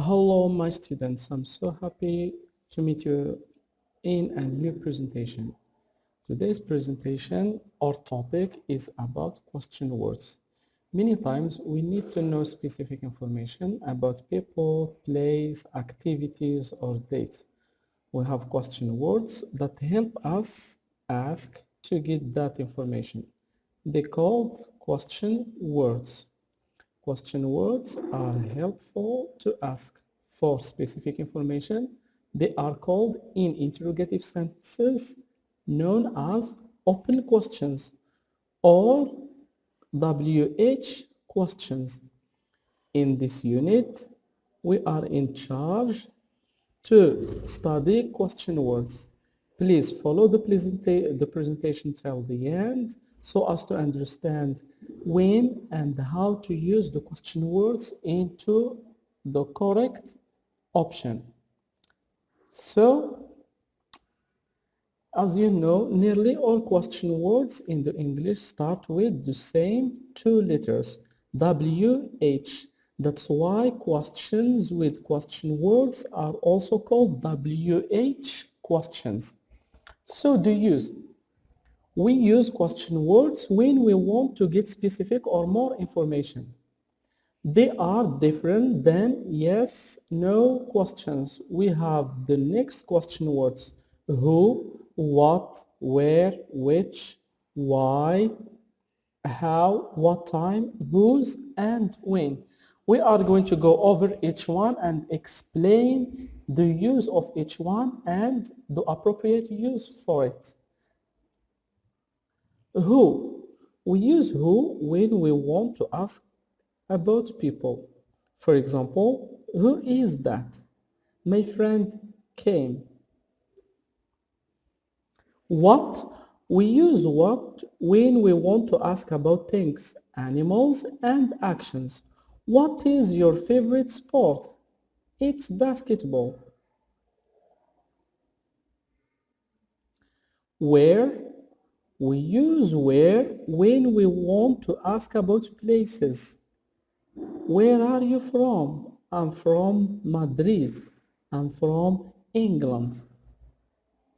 Hello, my students. I'm so happy to meet you in a new presentation. Today's presentation, our topic is about question words. Many times we need to know specific information about people, place, activities, or dates. We have question words that help us ask to get that information. They called question words. Question words are helpful to ask for specific information. They are called in interrogative sentences known as open questions or WH questions. In this unit, we are in charge to study question words. Please follow the presentation till the end so as to understand when and how to use the question words into the correct option. So, as you know, nearly all question words in the English start with the same two letters, WH. That's why questions with question words are also called WH questions. So we use question words when we want to get specific or more information. They are different than yes, no questions. We have the next question words: who, what, where, which, why, how, what time, whose, and when. We are going to go over each one and explain the use of each one and the appropriate use for it. Who. We use who when we want to ask about people. For example, who is that? My friend came. What? We use what when we want to ask about things, animals, and actions. What is your favorite sport? It's basketball. Where? We use where when we want to ask about places. Where are you from? I'm from Madrid. I'm from England.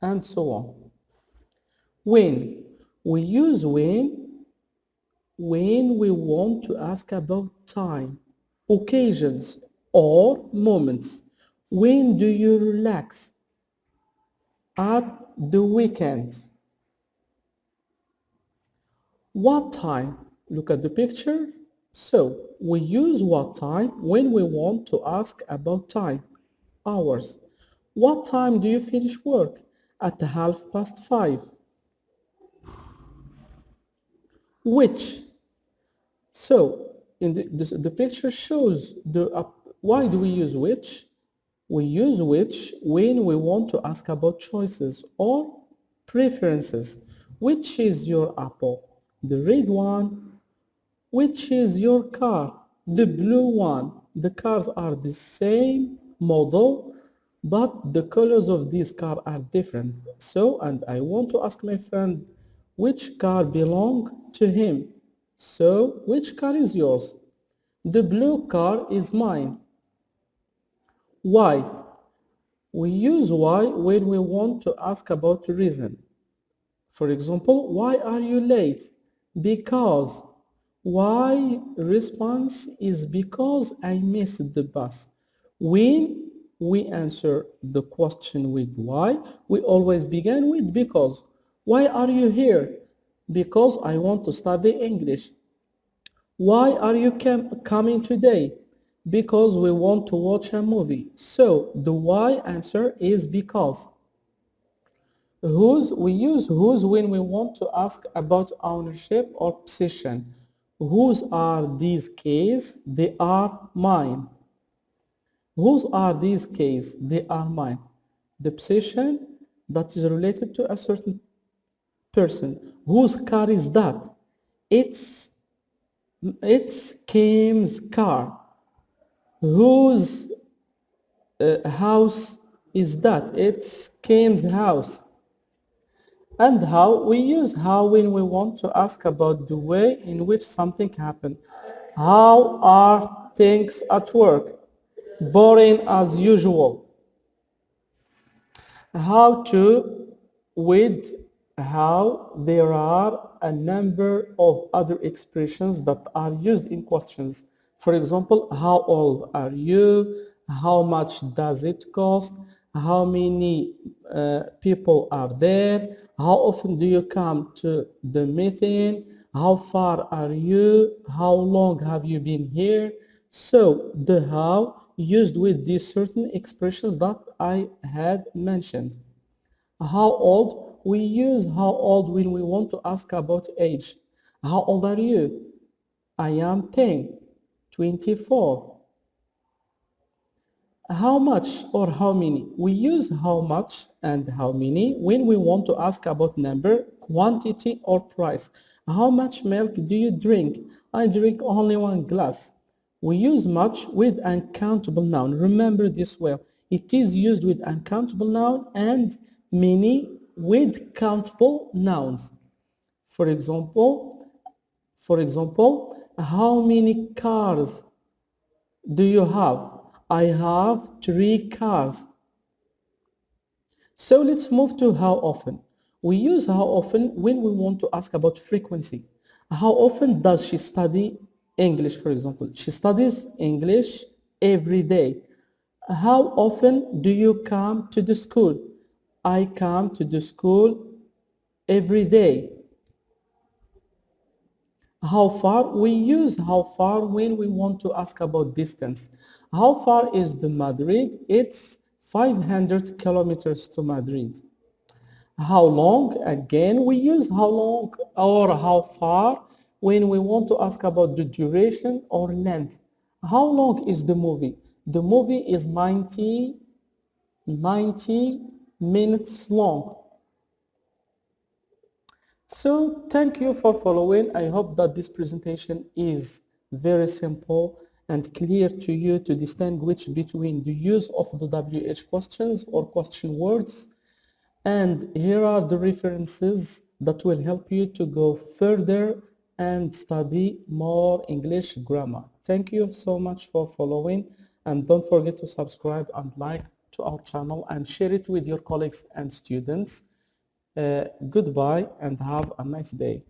And so on. When? We use when we want to ask about time, occasions, or moments. When do you relax? At the weekend. What time? Look at the picture. So, we use what time when we want to ask about time, hours. What time do you finish work? At 5:30. Which? So, the picture shows why do we use which? We use which when we want to ask about choices or preferences. Which is your apple? The red one. Which is your car? The blue one. The cars are the same model, but the colors of these cars are different. So, and I want to ask my friend which car belong to him. So, which car is yours? The blue car is mine. Why? We use why when we want to ask about the reason. For example, why are you late? Because. Why response is because I missed the bus. When we answer the question with why, we always begin with because. Why are you here? Because I want to study English. Why are you coming today? Because we want to watch a movie. So the why answer is because. Whose, we use whose when we want to ask about ownership or possession. Whose are these keys? They are mine. Whose are these keys? They are mine. The possession that is related to a certain person. Whose car is that? It's Kim's car. Whose house is that? It's Kim's house. And how? We use how when we want to ask about the way in which something happened. How are things at work? Boring as usual. How to with how there are a number of other expressions that are used in questions. For example, how old are you? How much does it cost? How many people are there? How often do you come to the meeting? How far are you? How long have you been here? So the how used with these certain expressions that I had mentioned. How old? We use how old when we want to ask about age. How old are you? I am 10, 24. How much or how many? We use how much and how many when we want to ask about number, quantity, or price. How much milk do you drink? I drink only one glass. We use much with uncountable noun. Remember this well. It is used with uncountable noun and many with countable nouns. For example, how many cars do you have? I have 3 cars. So let's move to how often. We use how often when we want to ask about frequency. How often does she study English, for example? She studies English every day. How often do you come to the school? I come to the school every day. How far? We use how far when we want to ask about distance. How far is the Madrid? It's 500 kilometers to Madrid. How long? Again, we use how long or how far when we want to ask about the duration or length. How long is the movie? The movie is 90 minutes long. So thank you for following. I hope that this presentation is very simple and clear to you to distinguish between the use of the WH questions or question words. And here are the references that will help you to go further and study more English grammar. Thank you so much for following, and don't forget to subscribe and like to our channel and share it with your colleagues and students. Goodbye and have a nice day.